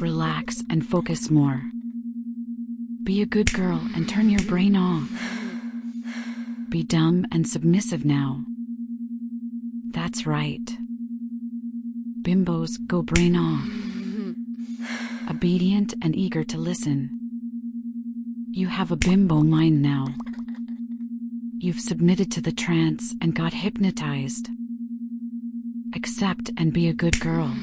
relax and focus more. Be a good girl and turn your brain off. Be dumb and submissive now. That's right. Bimbos, go brain off. Obedient and eager to listen. You have a bimbo mind now. You've submitted to the trance and got hypnotized. Accept and be a good girl.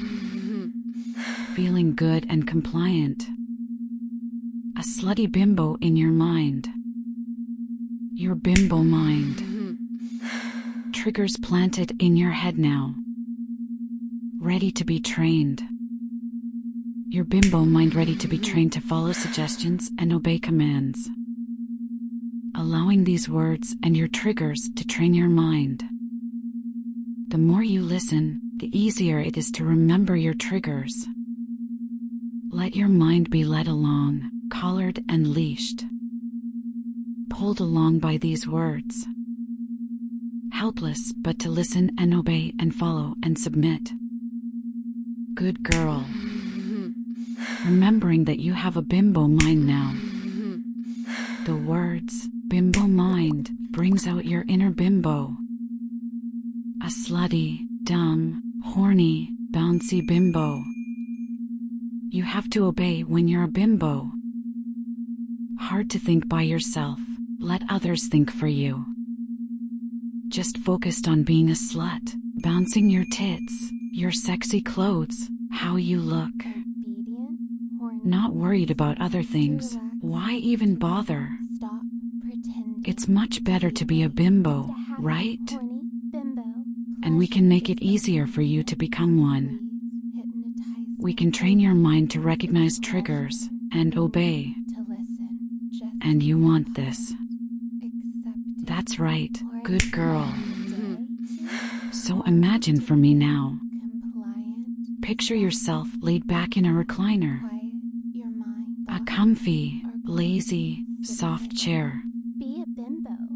Feeling good and compliant. A slutty bimbo in your mind. Your bimbo mind. Triggers planted in your head now. Ready to be trained. Your bimbo mind ready to be trained to follow suggestions and obey commands. Allowing these words and your triggers to train your mind. The more you listen, the easier it is to remember your triggers. Let your mind be led along, collared and leashed. Pulled along by these words. Helpless but to listen and obey and follow and submit. Good girl. Remembering that you have a bimbo mind now. The words, bimbo mind, brings out your inner bimbo. A slutty, dumb, horny, bouncy bimbo. You have to obey when you're a bimbo. Hard to think by yourself, let others think for you. Just focused on being a slut, bouncing your tits, your sexy clothes, how you look. Not worried about other things, why even bother? It's much better to be a bimbo, right? And we can make it easier for you to become one. We can train your mind to recognize triggers and obey. And you want this. That's right, good girl. So imagine for me now. Picture yourself laid back in a recliner. A comfy, lazy, soft chair.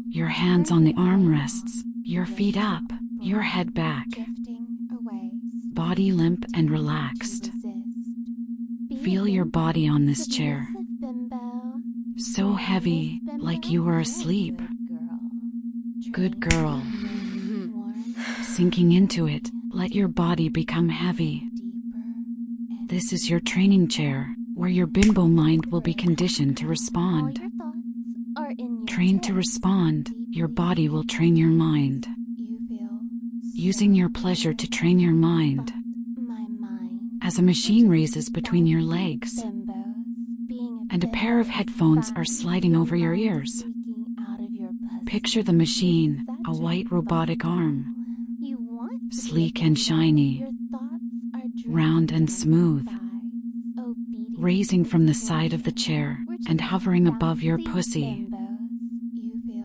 Your hands on the armrests, your feet up, your head back. Body limp and relaxed. Feel your body on this chair. So heavy, like you were asleep. Good girl. Sinking into it, let your body become heavy. This is your training chair, where your bimbo mind will be conditioned to respond. Trained to respond, your body will train your mind. Using your pleasure to train your mind. As a machine raises between your legs, and a pair of headphones are sliding over your ears. Picture the machine, a white robotic arm. Sleek and shiny, round and smooth. Raising from the side of the chair and hovering above your pussy.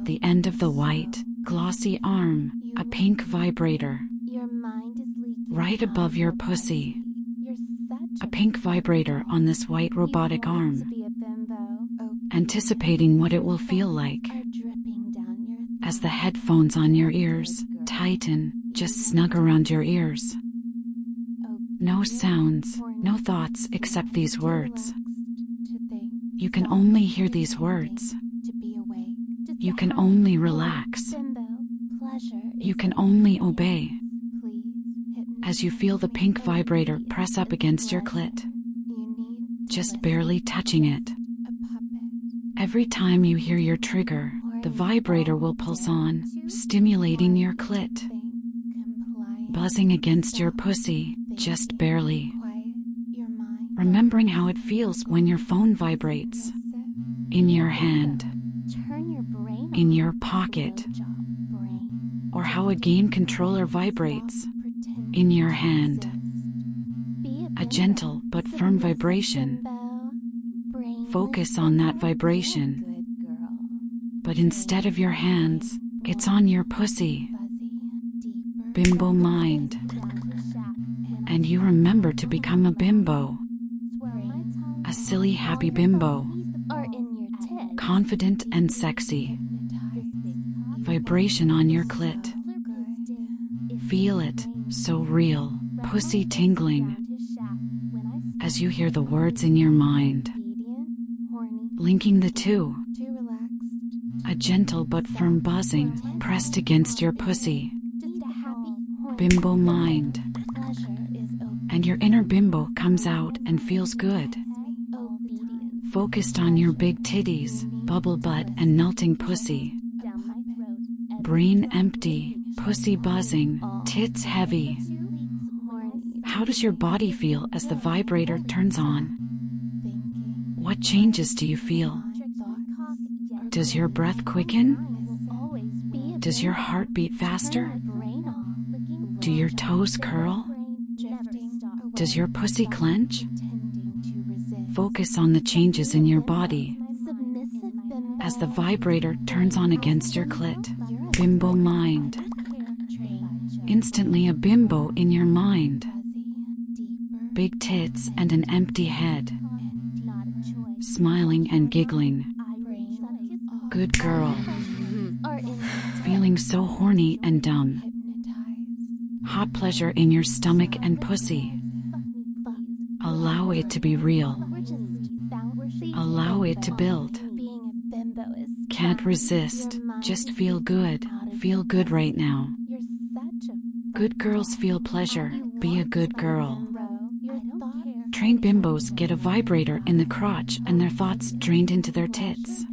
The end of the white, glossy arm, a pink vibrator. Right above your pussy. A pink vibrator on this white robotic arm. Anticipating what it will feel like. As the headphones on your ears tighten, just snug around your ears. No sounds, no thoughts except these words. You can only hear these words. You can only relax. You can only obey. As you feel the pink vibrator press up against your clit. Just barely touching it. Every time you hear your trigger, the vibrator will pulse on, stimulating your clit. Buzzing against your pussy, just barely. Remembering how it feels when your phone vibrates. In your hand. In your pocket. Or how a game controller vibrates. In your hand. A gentle but firm vibration. Focus on that vibration. But instead of your hands, it's on your pussy. Bimbo mind. And you remember to become a bimbo. A silly happy bimbo. Confident and sexy. Vibration on your clit. Feel it, so real, pussy tingling. as you hear the words in your mind, linking the two. A gentle but firm buzzing pressed against your pussy. Bimbo mind. And your inner bimbo comes out and feels good. Focused on your big titties, bubble butt and melting pussy. Brain empty, pussy buzzing, tits heavy. How does your body feel as the vibrator turns on? What changes do you feel? Does your breath quicken? Does your heart beat faster? Do your toes curl? Does your pussy clench? Focus on the changes in your body as the vibrator turns on against your clit. Bimbo mind. Instantly a bimbo in your mind. Big tits and an empty head. Smiling and giggling. Good girl. Feeling so horny and dumb. Hot pleasure in your stomach and pussy. Allow it to be real. Allow it to build. Can't resist. Just feel good. Feel good right now. Good girls feel pleasure. Be a good girl. Trained bimbos get a vibrator in the crotch and their thoughts drained into their tits.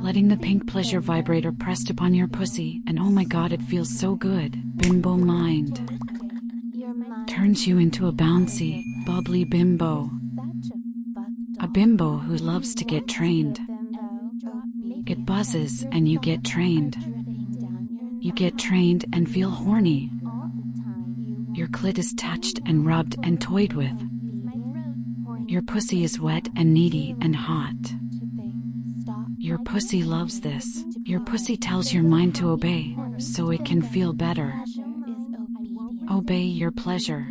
Letting the pink pleasure vibrator pressed upon your pussy, and oh my god, it feels so good. Bimbo mind. Turns you into a bouncy, bubbly bimbo. A bimbo who loves to get trained. It buzzes and you get trained. You get trained and feel horny. Your clit is touched and rubbed and toyed with. Your pussy is wet and needy and hot. Your pussy loves this. Your pussy tells your mind to obey, so it can feel better. Obey your pleasure.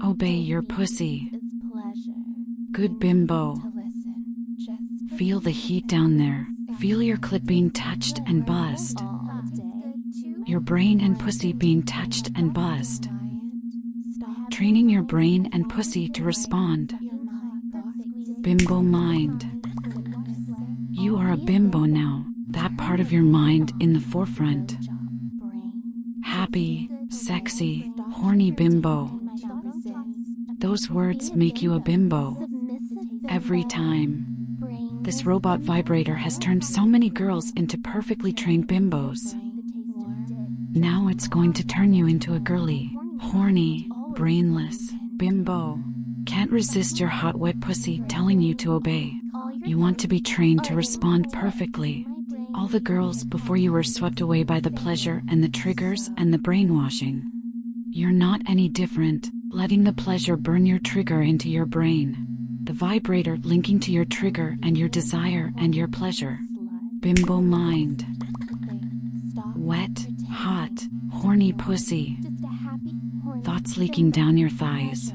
Obey your pussy. Good bimbo. Feel the heat down there. Feel your clit being touched and buzzed. Your brain and pussy being touched and buzzed. Training your brain and pussy to respond. Bimbo mind. You are a bimbo now, that part of your mind in the forefront. Happy, sexy, horny bimbo. Those words make you a bimbo. Every time. This robot vibrator has turned so many girls into perfectly trained bimbos. Now it's going to turn you into a girly, horny, brainless bimbo. Can't resist your hot wet pussy telling you to obey. You want to be trained to respond perfectly. All the girls before you were swept away by the pleasure and the triggers and the brainwashing. You're not any different, letting the pleasure burn your trigger into your brain. The vibrator linking to your trigger and your desire and your pleasure. Bimbo mind. Wet, hot, horny pussy. Thoughts leaking down your thighs.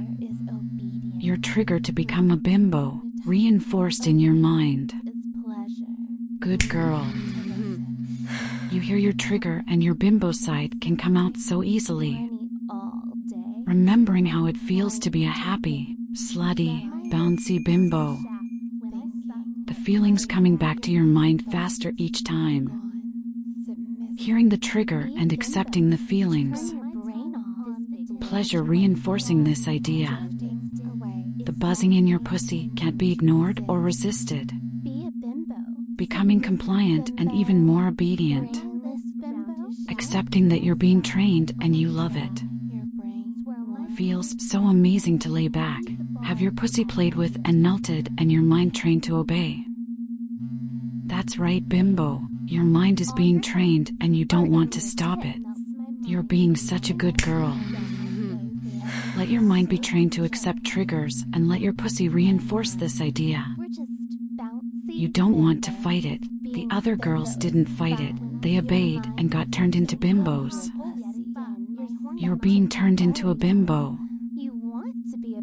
Your trigger to become a bimbo, reinforced in your mind. Good girl. You hear your trigger and your bimbo side can come out so easily. Remembering how it feels to be a happy, slutty, bouncy bimbo. The feelings coming back to your mind faster each time. Hearing the trigger and accepting the feelings. Pleasure reinforcing this idea. The buzzing in your pussy can't be ignored or resisted. Becoming compliant and even more obedient. Accepting that you're being trained and you love it. Feels so amazing to lay back, have your pussy played with and melted and your mind trained to obey. That's right, bimbo. Your mind is being trained and you don't want to stop it. You're being such a good girl. Let your mind be trained to accept triggers and let your pussy reinforce this idea. You don't want to fight it. The other girls didn't fight it. They obeyed and got turned into bimbos. You're being turned into a bimbo.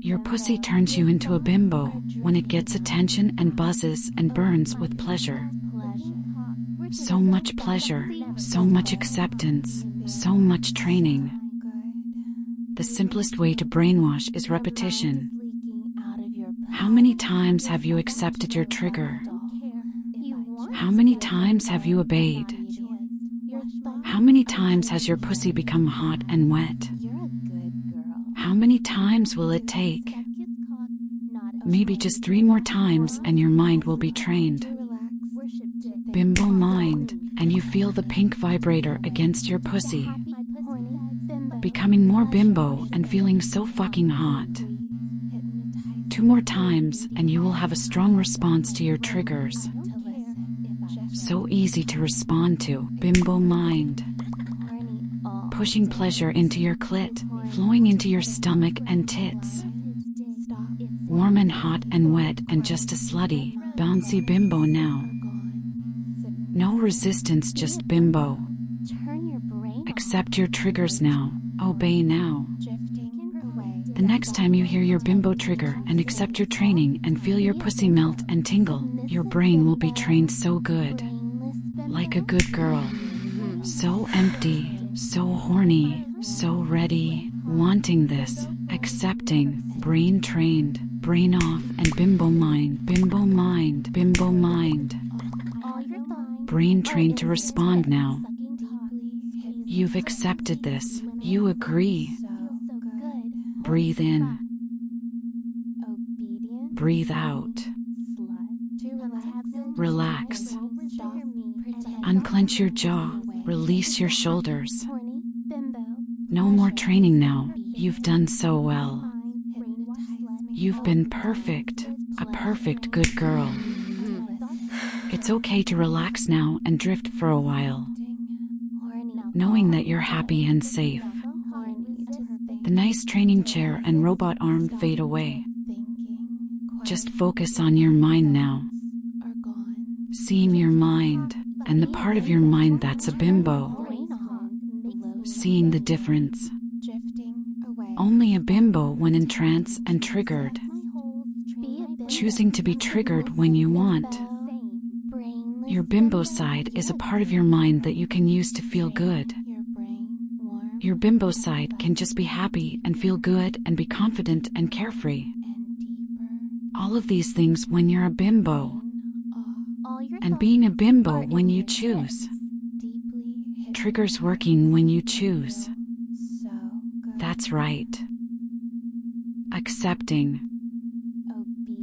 Your pussy turns you into a bimbo when it gets attention and buzzes and burns with pleasure. So much pleasure, so much acceptance, so much training. The simplest way to brainwash is repetition. How many times have you accepted your trigger? How many times have you obeyed? How many times has your pussy become hot and wet? How many times will it take? Maybe just 3 more times and your mind will be trained. Bimbo mind, and you feel the pink vibrator against your pussy. Becoming more bimbo and feeling so fucking hot. 2 more times and you will have a strong response to your triggers. So easy to respond to, bimbo mind. Pushing pleasure into your clit, flowing into your stomach and tits. Warm and hot and wet and just a slutty, bouncy bimbo now. No resistance, just bimbo. Accept your triggers now, obey now. The next time you hear your bimbo trigger and accept your training and feel your pussy melt and tingle, your brain will be trained so good. Like a good girl. So empty, so horny, so ready, wanting this, accepting, brain trained, brain off and bimbo mind, bimbo mind, bimbo mind. Brain trained to respond now. You've accepted this, you agree. Breathe in. Breathe out. Relax. Unclench your jaw, release your shoulders. No more training now, you've done so well. You've been perfect, a perfect good girl. It's okay to relax now and drift for a while, knowing that you're happy and safe. The nice training chair and robot arm fade away. Just focus on your mind now. Seeing your mind, and the part of your mind that's a bimbo. Seeing the difference. Only a bimbo when in trance and triggered. Choosing to be triggered when you want. Your bimbo side is a part of your mind that you can use to feel good. Your bimbo side can just be happy and feel good and be confident and carefree. All of these things when you're a bimbo. And being a bimbo when you choose. Triggers working when you choose. That's right. Accepting.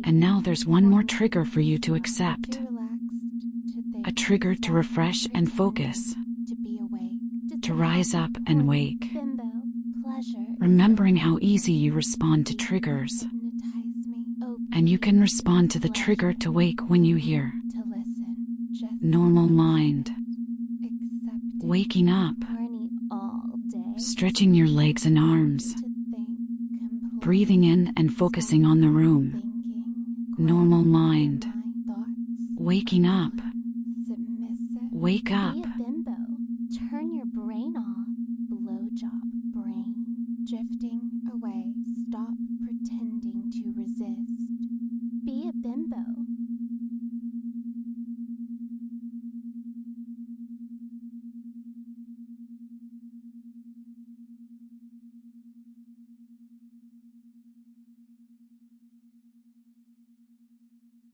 And now there's one more trigger for you to accept. A trigger to refresh and focus. To rise up and wake. Remembering how easy you respond to triggers. And you can respond to the trigger to wake when you hear. Normal mind. Waking up. Stretching your legs and arms. Breathing in and focusing on the room. Normal mind. Waking up. Wake up. Bimbo, turn your brain off. Blowjob brain. Drifting away. Stop pretending to resist. Be a bimbo.